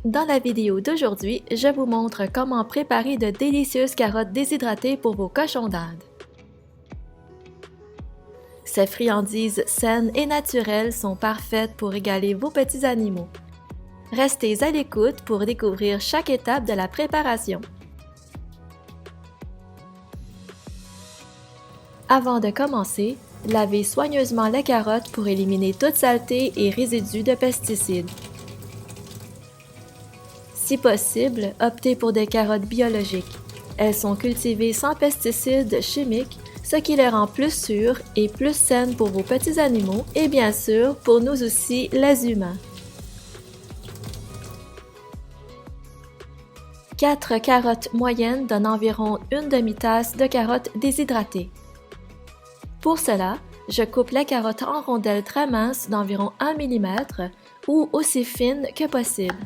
Dans la vidéo d'aujourd'hui, je vous montre comment préparer de délicieuses carottes déshydratées pour vos cochons d'Inde. Ces friandises saines et naturelles sont parfaites pour régaler vos petits animaux. Restez à l'écoute pour découvrir chaque étape de la préparation. Avant de commencer, lavez soigneusement les carottes pour éliminer toute saleté et résidus de pesticides. Si possible, optez pour des carottes biologiques. Elles sont cultivées sans pesticides chimiques, ce qui les rend plus sûres et plus saines pour vos petits animaux et bien sûr pour nous aussi, les humains. 4 carottes moyennes donnent environ une demi-tasse de carottes déshydratées. Pour cela, je coupe les carottes en rondelles très minces d'environ 1 mm ou aussi fines que possible.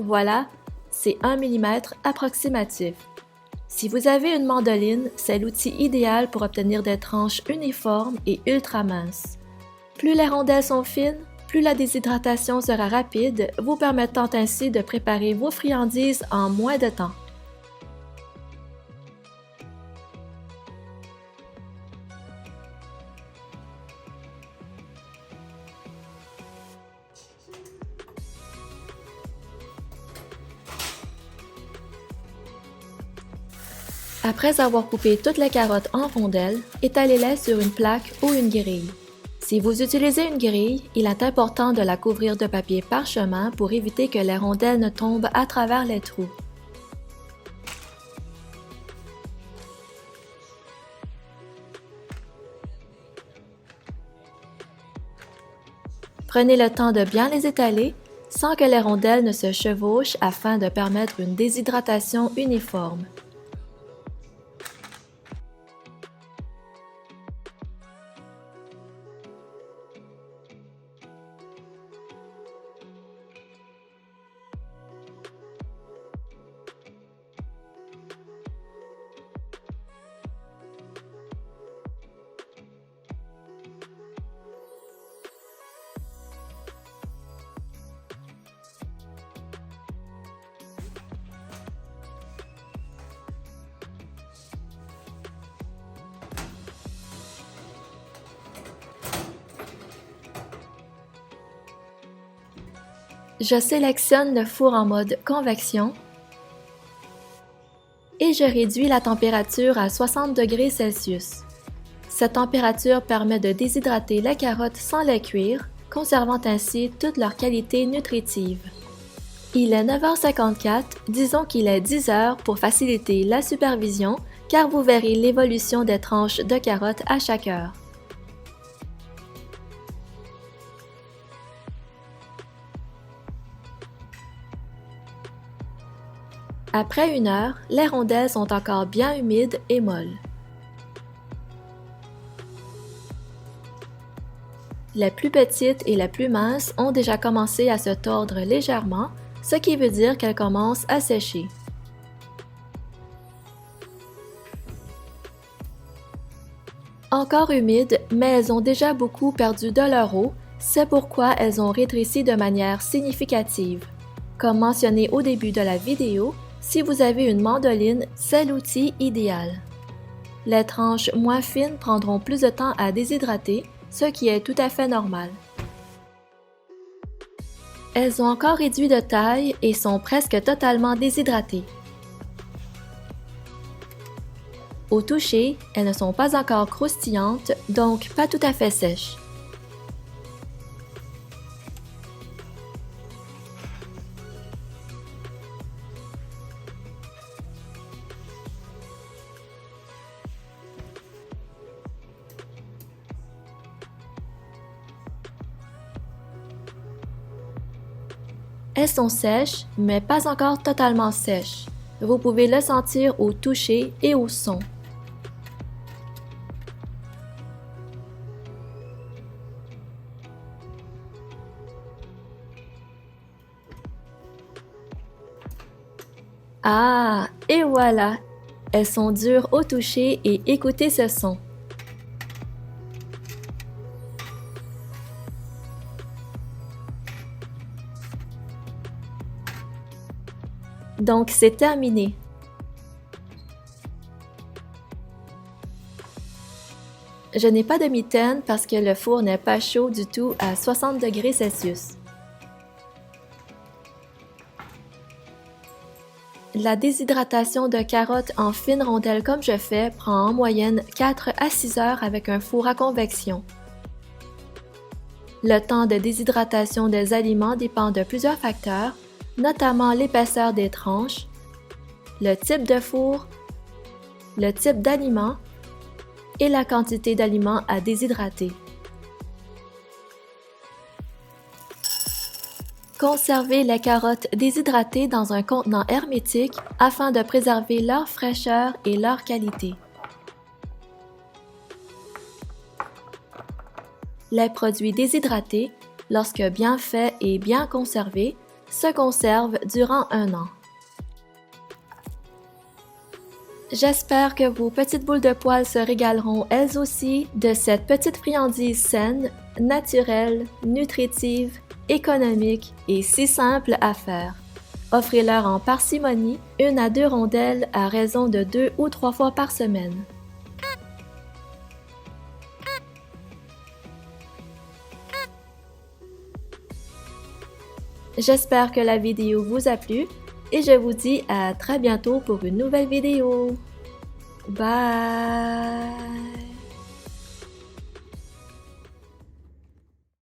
Voilà, c'est 1 mm approximatif. Si vous avez une mandoline, c'est l'outil idéal pour obtenir des tranches uniformes et ultra minces. Plus les rondelles sont fines, plus la déshydratation sera rapide, vous permettant ainsi de préparer vos friandises en moins de temps. Après avoir coupé toutes les carottes en rondelles, étalez-les sur une plaque ou une grille. Si vous utilisez une grille, il est important de la couvrir de papier parchemin pour éviter que les rondelles ne tombent à travers les trous. Prenez le temps de bien les étaler sans que les rondelles ne se chevauchent afin de permettre une déshydratation uniforme. Je sélectionne le four en mode convection et je réduis la température à 60 degrés Celsius. Cette température permet de déshydrater les carottes sans les cuire, conservant ainsi toute leur qualité nutritive. Il est 9h54, disons qu'il est 10h pour faciliter la supervision car vous verrez l'évolution des tranches de carottes à chaque heure. Après 1 heure, les rondelles sont encore bien humides et molles. Les plus petites et les plus minces ont déjà commencé à se tordre légèrement, ce qui veut dire qu'elles commencent à sécher. Encore humides, mais elles ont déjà beaucoup perdu de leur eau, c'est pourquoi elles ont rétréci de manière significative. Comme mentionné au début de la vidéo, si vous avez une mandoline, c'est l'outil idéal. Les tranches moins fines prendront plus de temps à déshydrater, ce qui est tout à fait normal. Elles ont encore réduit de taille et sont presque totalement déshydratées. Au toucher, elles ne sont pas encore croustillantes, donc pas tout à fait sèches. Elles sont sèches, mais pas encore totalement sèches. Vous pouvez le sentir au toucher et au son. Ah, et voilà! Elles sont dures au toucher et écoutez ce son. Donc c'est terminé. Je n'ai pas de mitaine parce que le four n'est pas chaud du tout à 60 degrés Celsius. La déshydratation de carottes en fines rondelles comme je fais prend en moyenne 4 à 6 heures avec un four à convection. Le temps de déshydratation des aliments dépend de plusieurs facteurs, notamment l'épaisseur des tranches, le type de four, le type d'aliment et la quantité d'aliments à déshydrater. Conservez les carottes déshydratées dans un contenant hermétique afin de préserver leur fraîcheur et leur qualité. Les produits déshydratés, lorsque bien faits et bien conservés, se conservent durant 1 an. J'espère que vos petites boules de poils se régaleront elles aussi de cette petite friandise saine, naturelle, nutritive, économique et si simple à faire. Offrez-leur en parcimonie 1 à 2 rondelles à raison de 2 ou 3 fois par semaine. J'espère que la vidéo vous a plu et je vous dis à très bientôt pour une nouvelle vidéo. Bye!